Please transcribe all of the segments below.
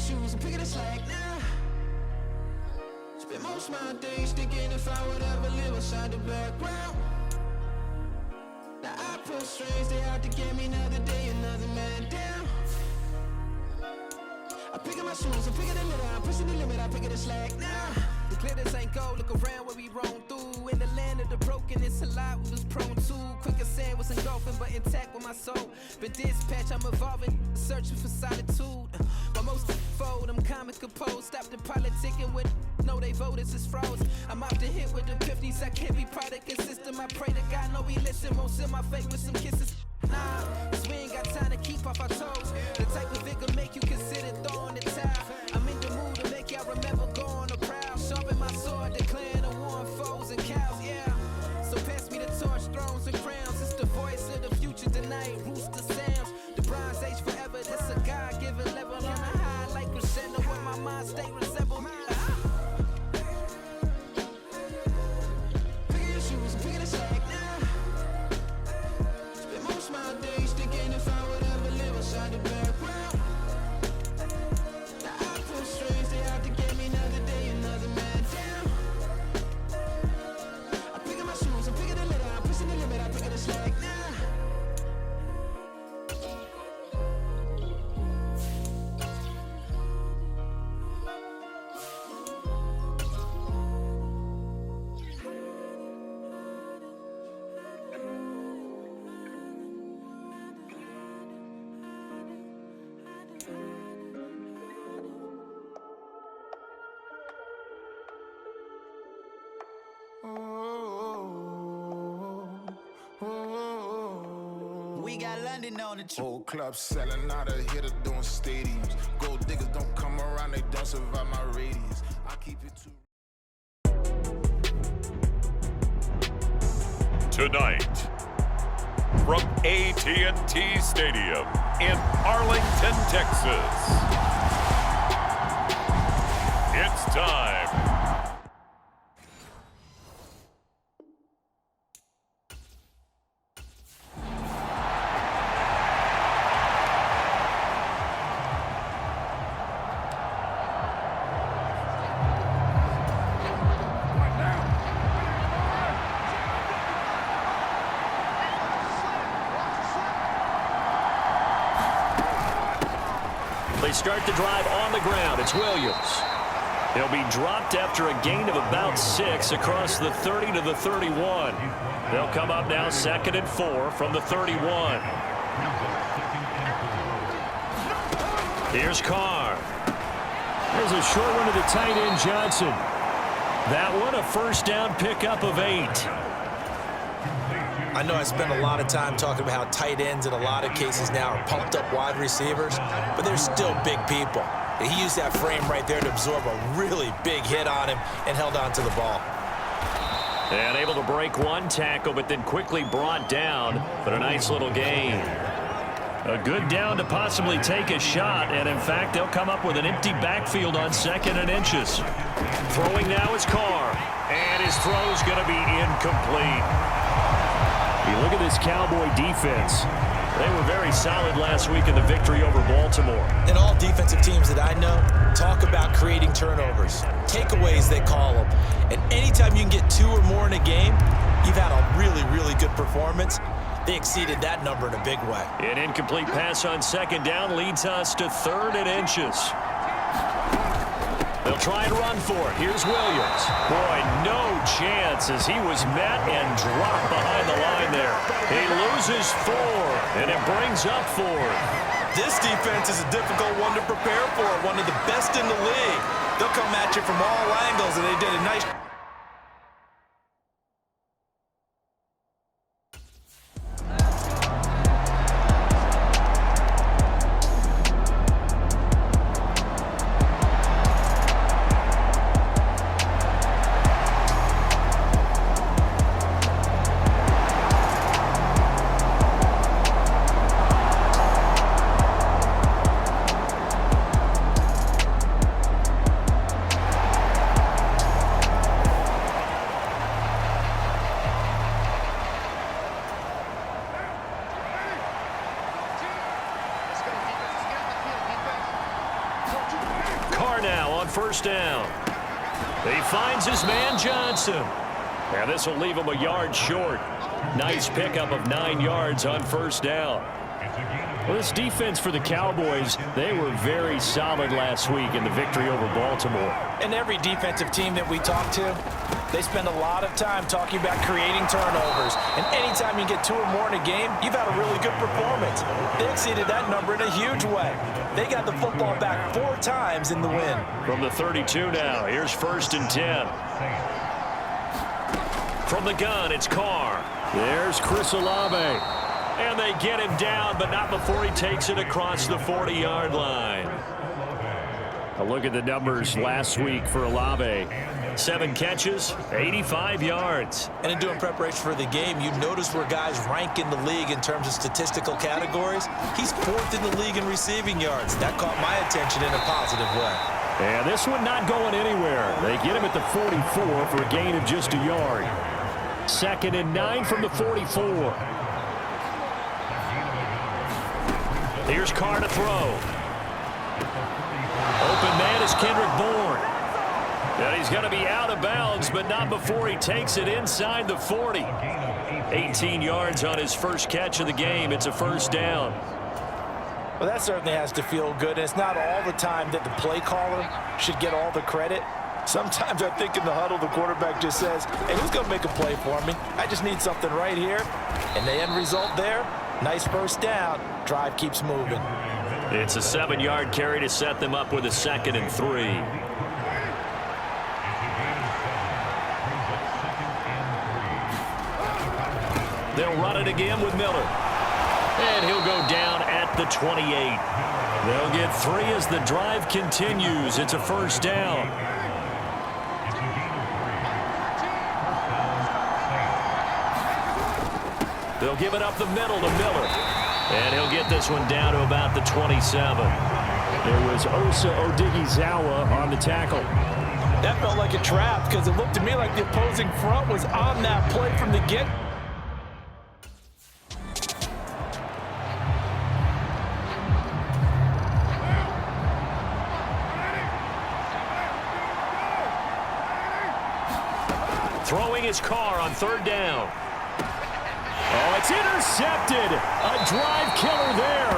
shoes and picking the slack now. Spend most of my days thinking if I would ever live outside the background. Now I pull strings, they out to get me another day, another man down. I pick up my shoes, I'm picking the litter, I'm pushing the limit, I'm picking the slack now. The glitters ain't gold, look around where we roam through. In the land of the broken, it's a lot we was prone to. Quicker sand was engulfing, but intact with my soul. Been dispatched, I'm evolving, searching for solitude. But most fold, I'm comic composed. Stop the politicking with no, they voters is froze. I'm out to hit with the 50s, I can't be product and system. I pray to God, no, he listen, won't send my face with some kisses. Nah, cause we ain't got time to keep off our toes. The type of vigor make you consider throwing the towel. I'm in the mood to make y'all remember going a proud. Sharpen my sword, declaring the war on foes and cows, yeah. So pass me the torch, thrones and crowns. It's the voice of the future tonight, rooster sounds. The bronze age forever, this a God-given level. On a high like crescendo where my mind state resemble. Pick your shoes and pick the slack now. Spend most of my days thinking if I would ever live outside the background. Now I pull strings, they out to get me another day, another man down. I pick up my shoes, I'm picking the litter, I'm pushing the limit, I'm picking the slack now. We got London on the trip. Whole club selling out of hitter doing stadiums. Gold diggers don't come around, they don't survive my radius. I keep it too. Tonight, from AT&T Stadium in Arlington, Texas, it's time. They start the drive on the ground. It's Williams. He'll be dropped after a gain of about 6 across the 30 to the 31. They'll come up now 2nd and 4 from the 31. Here's Carr. There's a short one to the tight end, Johnson. That one a first down pickup of 8. I know I spend a lot of time talking about how tight ends in a lot of cases now are pumped up wide receivers, but they're still big people. And he used that frame right there to absorb a really big hit on him and held on to the ball. And able to break one tackle, but then quickly brought down, but a nice little gain. A good down to possibly take a shot, and in fact, they'll come up with an empty backfield on 2nd and inches. Throwing now is Carr, and his throw's going to be incomplete. You look at this Cowboy defense. They were very solid last week in the victory over Baltimore. And all defensive teams that I know talk about creating turnovers. Takeaways, they call them. And anytime you can get 2 or more in a game, you've had a really, really good performance. They exceeded that number in a big way. An incomplete pass on 2nd down leads us to 3rd and inches. They'll try and run for it. Here's Williams. Boy, no chance as he was met and dropped behind the line there. He loses 4, and it brings up 4. This defense is a difficult one to prepare for, one of the best in the league. They'll come at you from all angles, and they did a nice job. first down. He finds his man Johnson. And this will leave him a yard short. Nice pickup of 9 yards on first down. Well, this defense for the Cowboys, they were very solid last week in the victory over Baltimore. And every defensive team that we talk to, they spend a lot of time talking about creating turnovers. And anytime you get 2 or more in a game, you've had a really good performance. They exceeded that number in a huge way. They got the football back 4 times in the win. From the 32 now, here's 1st and 10. From the gun, it's Carr. There's Chris Olave. And they get him down, but not before he takes it across the 40-yard line. A look at the numbers last week for Olave. 7 catches, 85 yards. And in doing preparation for the game, you notice where guys rank in the league in terms of statistical categories. He's 4th in the league in receiving yards. That caught my attention in a positive way. And this one not going anywhere. They get him at the 44 for a gain of just a yard. 2nd and 9 from the 44. Here's Carr to throw. Open man is Kendrick Bourne. And he's going to be out of bounds, but not before he takes it inside the 40. 18 yards on his first catch of the game. It's a first down. Well, that certainly has to feel good. And it's not all the time that the play caller should get all the credit. Sometimes I think in the huddle, the quarterback just says, hey, who's going to make a play for me? I just need something right here. And the end result there, nice first down. Drive keeps moving. It's a 7-yard carry to set them up with a 2nd and 3. They'll run it again with Miller. And he'll go down at the 28. They'll get 3 as the drive continues. It's a first down. They'll give it up the middle to Miller. And he'll get this one down to about the 27. There was Osa Odighizuwa on the tackle. That felt like a trap because it looked to me like the opposing front was on that play from the get. Throwing his Carr on 3rd down. Oh, it's intercepted. A drive killer there.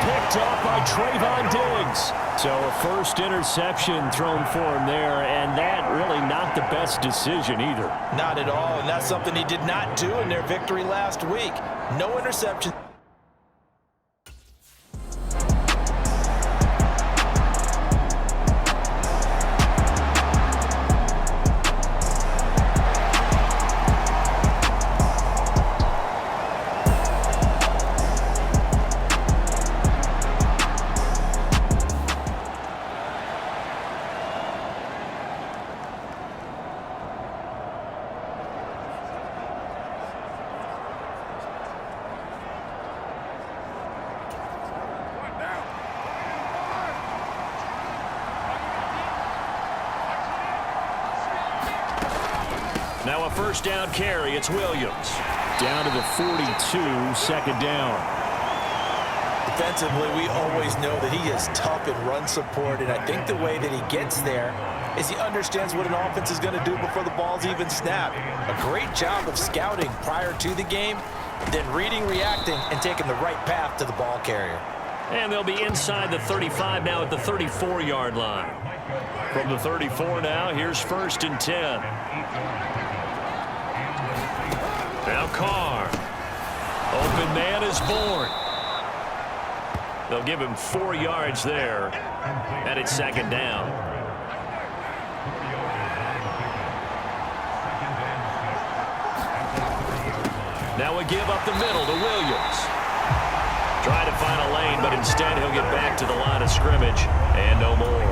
Picked off by Trayvon Diggs. So a first interception thrown for him there, and that really not the best decision either. Not at all, and that's something he did not do in their victory last week. No interception. Now a first down carry. It's Williams. Down to the 42, 2nd down. Defensively, we always know that he is tough in run support, and I think the way that he gets there is he understands what an offense is going to do before the ball's even snapped. A great job of scouting prior to the game, then reading, reacting, and taking the right path to the ball carrier. And they'll be inside the 35 now at the 34-yard line. From the 34 now, here's 1st and 10. Now Carr. Open man is Bourne. They'll give him 4 yards there. And it's 2nd down. Now we give up the middle to Williams. Trying to find a lane, but instead he'll get back to the line of scrimmage. And no more.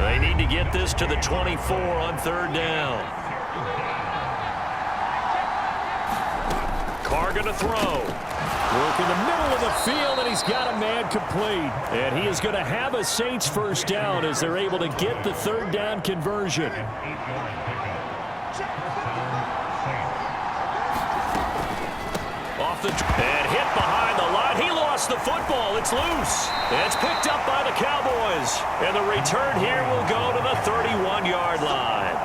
They need to get this to the 24 on 3rd down. Carr going to throw. Work in the middle of the field, and he's got a man complete. And he is going to have a Saints first down as they're able to get the 3rd down conversion. Off the and hit behind the line. He lost lost the football. It's loose. It's picked up by the Cowboys. And the return here will go to the 31-yard line.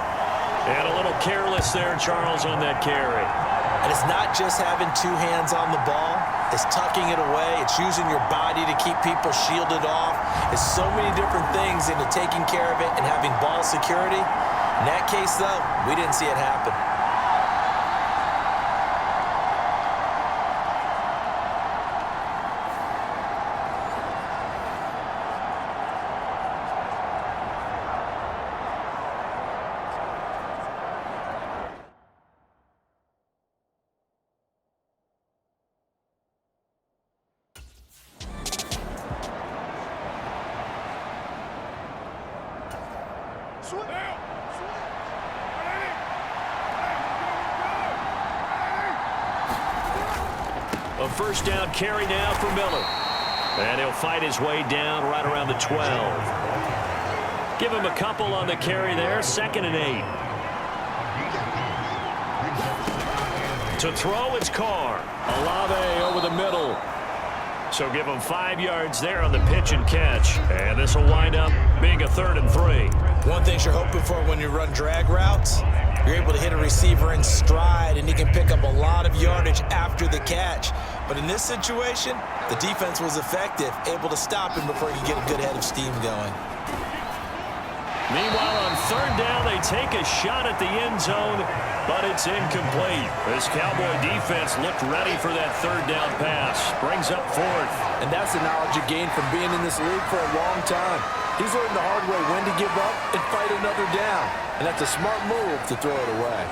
And a little careless there, Charles, on that carry. And it's not just having two hands on the ball. It's tucking it away. It's using your body to keep people shielded off. It's so many different things into taking care of it and having ball security. In that case, though, we didn't see it happen. A first down carry now for Miller. And he'll fight his way down right around the 12. Give him a couple on the carry there. 2nd and 8. To throw, it's Carr. Olave over the middle. So give him 5 yards there on the pitch and catch. And this will wind up being a 3rd and 3. One thing you're hoping for when you run drag routes, you're able to hit a receiver in stride, and he can pick up a lot of yardage after the catch. But in this situation, the defense was effective, able to stop him before he could get a good head of steam going. Meanwhile, on 3rd down, they take a shot at the end zone, but it's incomplete. This Cowboy defense looked ready for that 3rd down pass. Brings up 4th. And that's the knowledge you gain from being in this league for a long time. He's learned the hard way when to give up and fight another down. And that's a smart move to throw it away.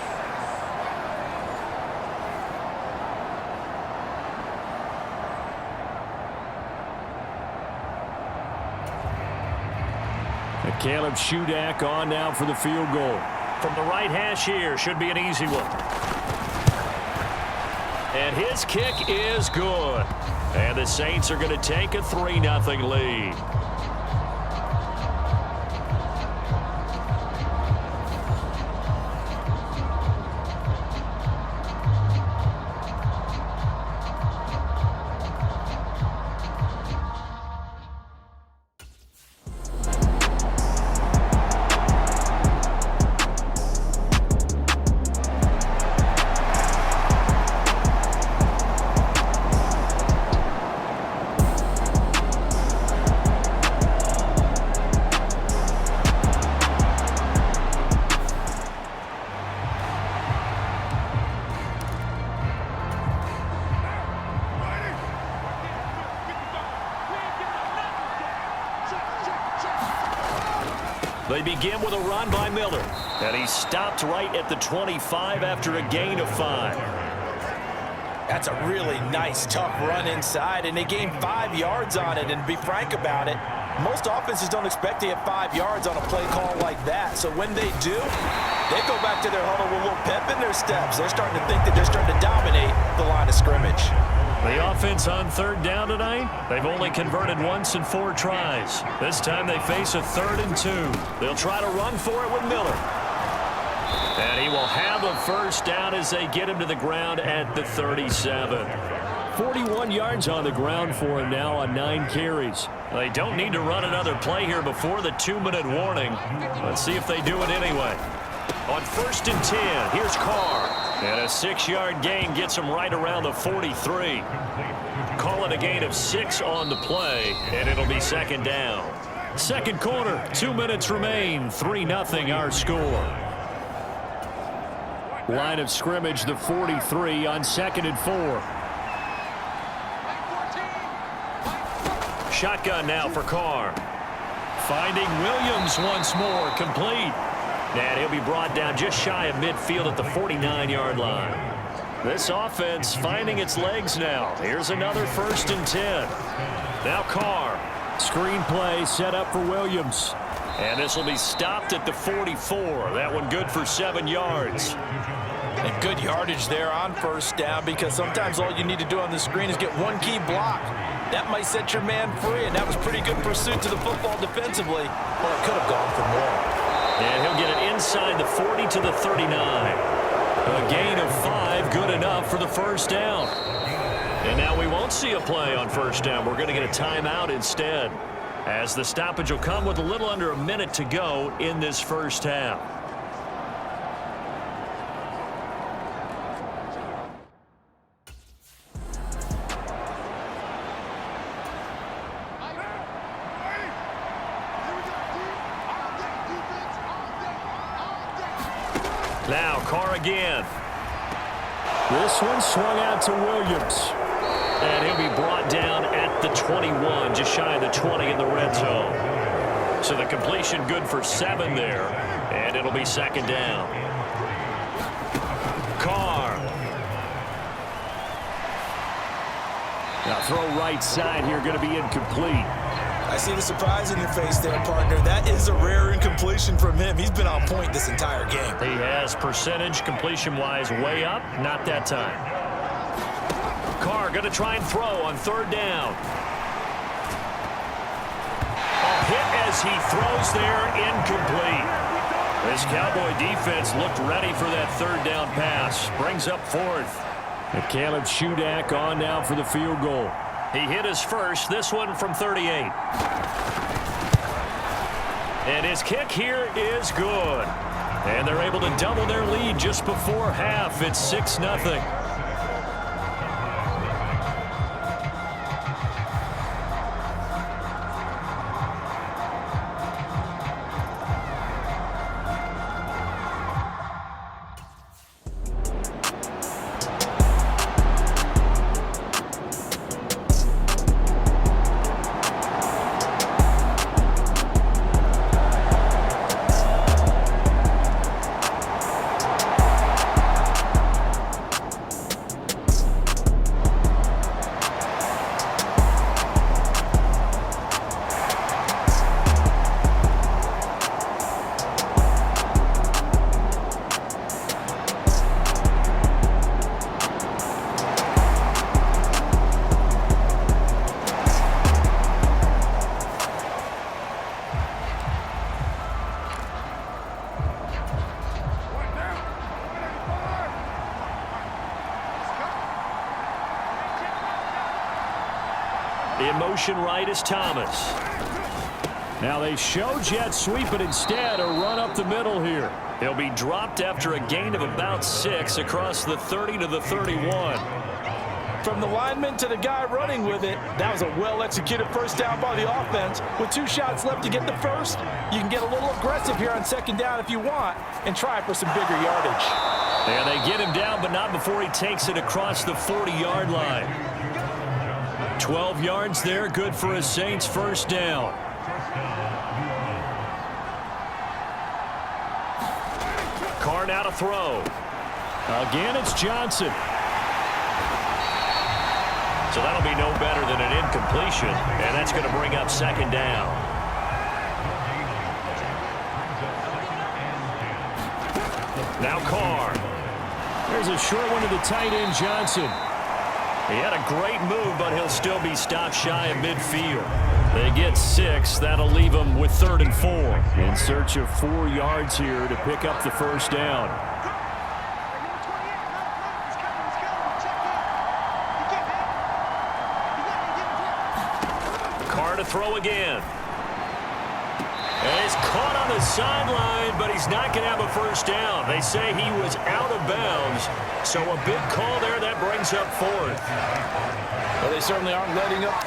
Caleb Shudak on now for the field goal. From the right hash here, should be an easy one. And his kick is good. And the Saints are going to take a 3-0 lead. They begin with a run by Miller. And he stopped right at the 25 after a gain of 5. That's a really nice, tough run inside, and they gained 5 yards on it. And to be frank about it, most offenses don't expect to get 5 yards on a play call like that. So when they do, they go back to their huddle with a little pep in their steps. They're starting to think that they're starting to dominate the line of scrimmage. The offense on 3rd down tonight, they've only converted once in 4 tries. This time they face a 3rd and 2. They'll try to run for it with Miller. And he will have a first down as they get him to the ground at the 37. 41 yards on the ground for him now on 9 carries. They don't need to run another play here before the 2-minute warning. Let's see if they do it anyway. On 1st and 10, here's Carr. And a 6-yard gain gets him right around the 43. Call it a gain of 6 on the play, and it'll be 2nd down. 2nd quarter, 2 minutes remain, 3-0 our score. Line of scrimmage, the 43 on 2nd and 4. Shotgun now for Carr. Finding Williams once more, complete. And he'll be brought down just shy of midfield at the 49-yard line. This offense finding its legs now. Here's another 1st and 10. Now Carr. Screen play set up for Williams. And this will be stopped at the 44. That one good for 7 yards. And good yardage there on 1st down, because sometimes all you need to do on the screen is get one key block. That might set your man free, and that was pretty good pursuit to the football defensively. Well, it could have gone for more. And he'll get it inside the 40 to the 39. A gain of 5, good enough for the first down. And now we won't see a play on first down. We're going to get a timeout instead, as the stoppage will come with a little under a minute to go in this first half. Now Carr again. This one swung out to Williams. And he'll be brought down at the 21, just shy of the 20 in the red zone. So the completion good for 7 there, and it'll be second down. Carr. Now throw right side here, going to be incomplete. I see the surprise in your face there, partner. That is a rare incompletion from him. He's been on point this entire game. He has percentage completion-wise way up, not that time. Carr going to try and throw on third down. A hit as he throws there, incomplete. This Cowboy defense looked ready for that third down pass. Brings up fourth. And Caleb Shudak on now for the field goal. He hit his first, this one from 38. And his kick here is good. And they're able to double their lead just before half. It's 6-0. In motion right is Thomas. Now they show jet sweep, but instead a run up the middle here. He'll be dropped after a gain of about 6 across the 30 to the 31. From the lineman to the guy running with it, that was a well-executed first down by the offense. With 2 shots left to get the first, you can get a little aggressive here on second down if you want and try for some bigger yardage. And they get him down, but not before he takes it across the 40-yard line. 12 yards there, good for a Saints first down. Carr now to throw. Again, it's Johnson. So that'll be no better than an incompletion, and that's going to bring up second down. Now Carr. There's a short one to the tight end, Johnson. He had a great move, but he'll still be stopped shy of midfield. They get 6. That'll leave them with 3rd and 4. In search of 4 yards here to pick up the first down. Carr to throw again. And he's caught on the sideline, but he's not going to have a first down. They say he was out of bounds. So a big call there that brings up 4th. Well, they certainly aren't letting up.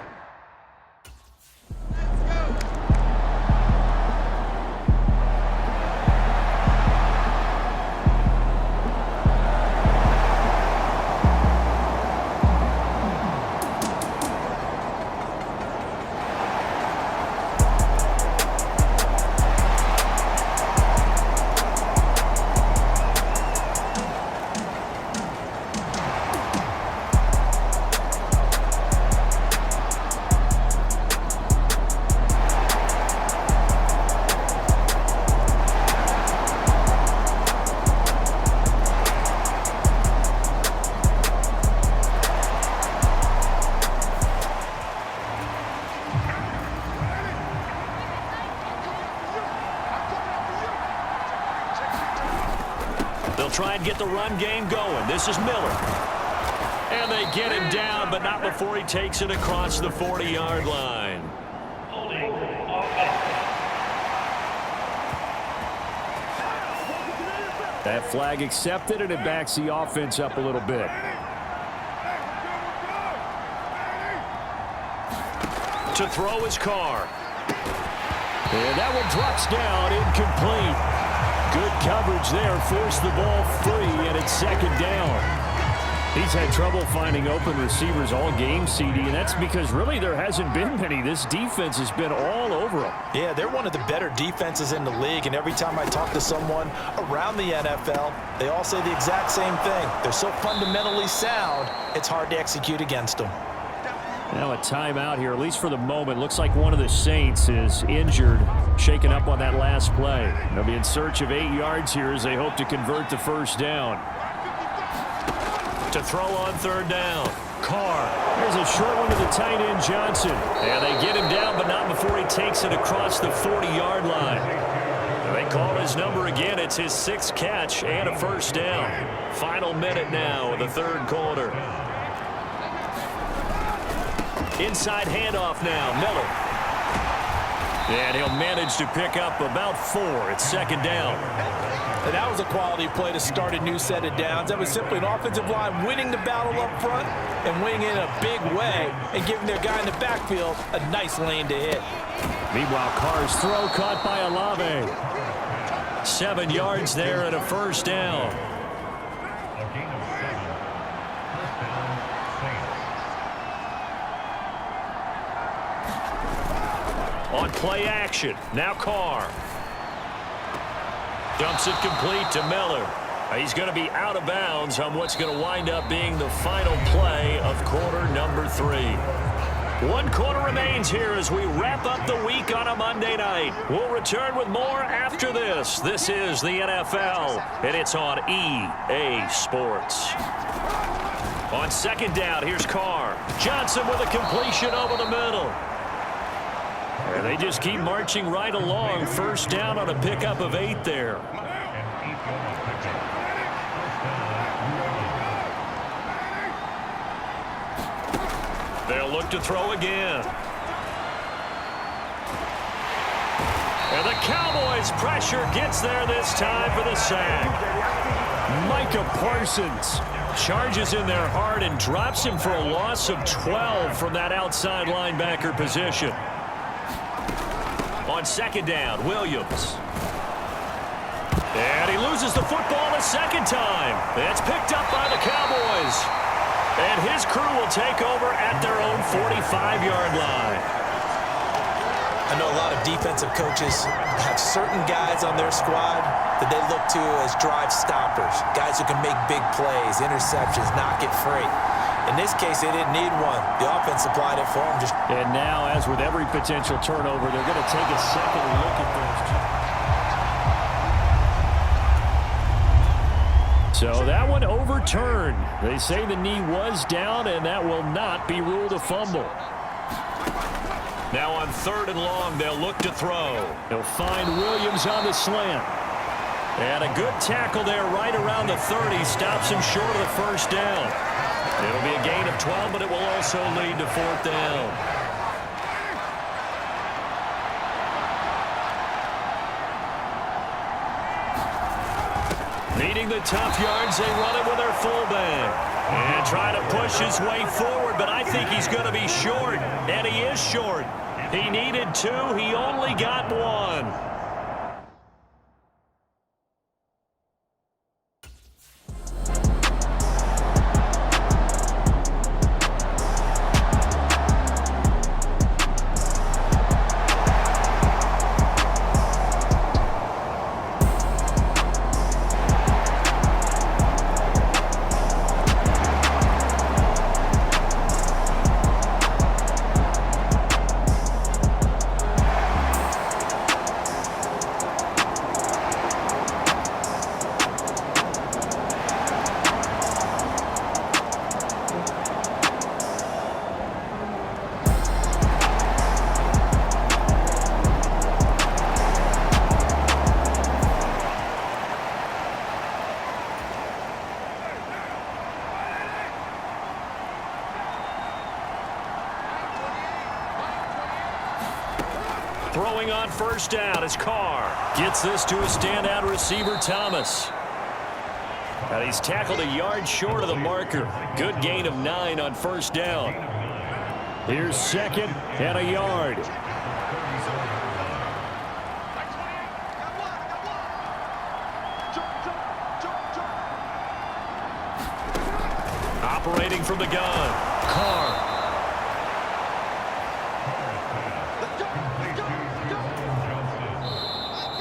They'll try and get the run game going. This is Miller. And they get him down, but not before he takes it across the 40-yard line. That flag accepted, and it backs the offense up a little bit. To throw his car. And that one drops down, incomplete. Good coverage there, forced the ball free, and it's second down. He's had trouble finding open receivers all game, CD, and that's because really there hasn't been many. This defense has been all over them. Yeah, they're one of the better defenses in the league, and every time I talk to someone around the NFL, they all say the exact same thing. They're so fundamentally sound, it's hard to execute against them. Now a timeout here, at least for the moment. Looks like one of the Saints is injured, shaken up on that last play. They'll be in search of 8 yards here as they hope to convert the first down. To throw on third down. Carr. Here's a short one to the tight end, Johnson. And they get him down, but not before he takes it across the 40-yard line. And they call his number again. It's his 6th catch and a first down. Final minute now of the third quarter. Inside handoff now. Miller. And he'll manage to pick up about 4. It's second down. And that was a quality play to start a new set of downs. That was simply an offensive line winning the battle up front and winning in a big way and giving their guy in the backfield a nice lane to hit. Meanwhile, Carr's throw caught by Olave. 7 yards there and a first down. On play action, now Carr. Dumps it complete to Miller. He's going to be out of bounds on what's going to wind up being the final play of quarter number 3. 1 quarter remains here as we wrap up the week on a Monday night. We'll return with more after this. This is the NFL, and it's on EA Sports. On second down, here's Carr. Johnson with a completion over the middle. And they just keep marching right along. First down on a pickup of 8 there. They'll look to throw again. And the Cowboys pressure gets there this time for the sack. Micah Parsons charges in there hard and drops him for a loss of 12 from that outside linebacker position. On second down, Williams. And he loses the football a second time. It's picked up by the Cowboys. And his crew will take over at their own 45-yard line. I know a lot of defensive coaches have certain guys on their squad that they look to as drive stoppers, guys who can make big plays, interceptions, knock it free. In this case, they didn't need one. The offense supplied it for them. And now, as with every potential turnover, they're going to take a second look at those. So that one overturned. They say the knee was down, and that will not be ruled a fumble. Now on third and long, they'll look to throw. They'll find Williams on the slant. And a good tackle there right around the 30. Stops him short of the first down. It'll be a gain of 12, but it will also lead to fourth down. Needing the tough yards, they run it with their fullback. And try to push his way forward, but I think he's going to be short. And he is short. He needed 2. He only got 1. Throwing on first down is Carr. Gets this to a standout receiver, Thomas. And he's tackled a yard short of the marker. Good gain of 9 on first down. Here's second and a yard. Operating from the gun, Carr.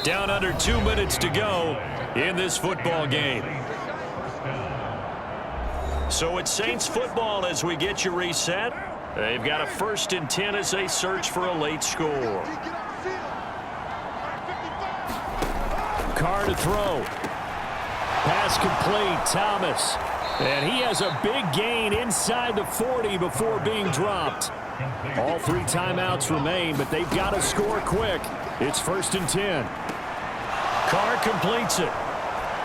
Down under 2 minutes to go in this football game. So it's Saints football as we get you reset. They've got a 1st and 10 as they search for a late score. Carr to throw. Pass complete, Thomas. And he has a big gain inside the 40 before being dropped. All 3 timeouts remain, but they've got to score quick. It's 1st and 10. Carr completes it.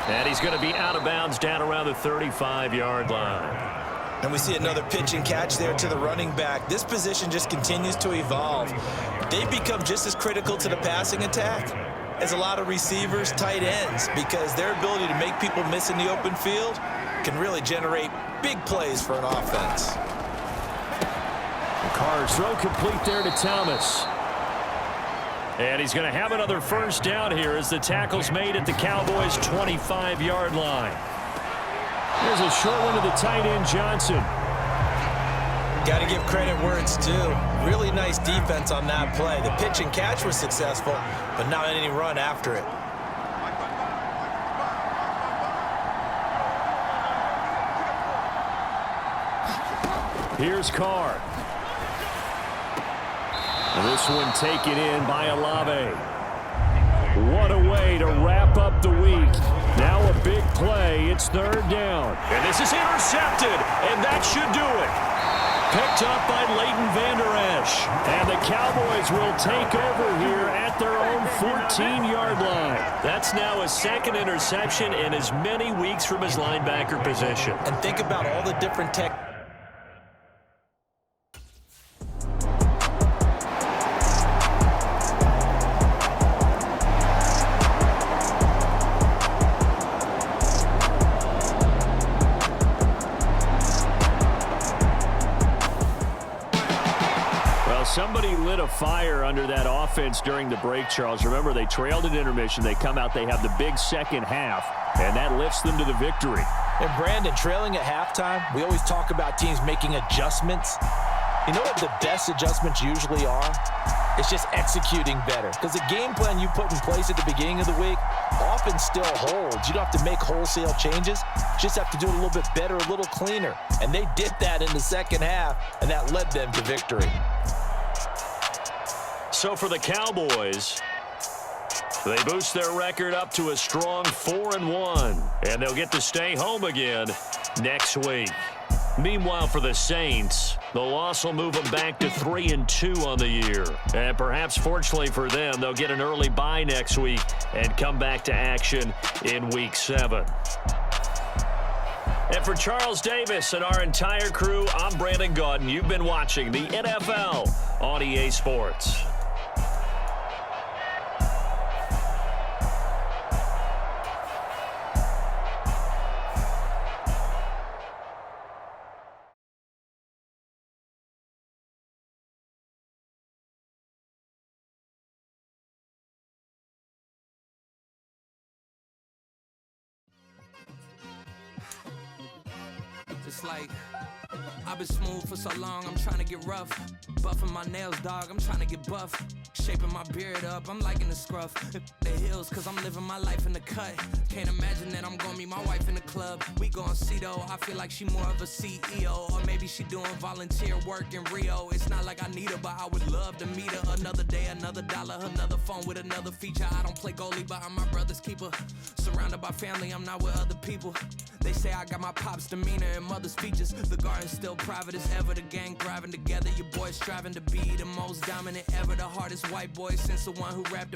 And he's going to be out of bounds down around the 35-yard line. And we see another pitch and catch there to the running back. This position just continues to evolve. They've become just as critical to the passing attack as a lot of receivers, tight ends, because their ability to make people miss in the open field can really generate big plays for an offense. Carr's throw complete there to Thomas. And he's going to have another first down here as the tackle's made at the Cowboys' 25-yard line. There's a short one to the tight end, Johnson. Got to give credit where it's due. Really nice defense on that play. The pitch and catch was successful, but not any run after it. Here's Carr. And this one taken in by Olave. What a way to wrap up the week. Now a big play. It's 3rd down. And this is intercepted, and that should do it. Picked up by Leighton Vander Esch. And the Cowboys will take over here at their own 14-yard line. That's now a 2nd interception in as many weeks from his linebacker position. And think about all the different tech. Somebody lit a fire under that offense during the break, Charles. Remember, they trailed at intermission. They come out, they have the big second half, and that lifts them to the victory. And Brandon, trailing at halftime, we always talk about teams making adjustments. You know what the best adjustments usually are? It's just executing better. Because the game plan you put in place at the beginning of the week often still holds. You don't have to make wholesale changes. You just have to do it a little bit better, a little cleaner. And they did that in the second half, and that led them to victory. So for the Cowboys, they boost their record up to a strong 4-1, and they'll get to stay home again next week. Meanwhile, for the Saints, the loss will move them back to 3-2 on the year. And perhaps fortunately for them, they'll get an early bye next week and come back to action in Week 7. And for Charles Davis and our entire crew, I'm Brandon Gaudin. You've been watching the NFL on EA Sports. It's like I've been smooth for so long, I'm trying to get rough. Buffing my nails, dog, I'm trying to get buff. Shaping my beard up, I'm liking the scruff. The hills, cause I'm living my life in the cut. Can't imagine that I'm gonna meet my wife in the club. We gon' see though, I feel like she more of a CEO. Or maybe she doing volunteer work in Rio. It's not like I need her, but I would love to meet her. Another day, another dollar, another phone with another feature. I don't play goalie, but I'm my brother's keeper. Surrounded by family, I'm not with other people. They say I got my pop's demeanor and mother's features. The garden's still private as ever. The gang thriving together. Your boys striving to be the most dominant ever. The hardest white boy since the one who rapped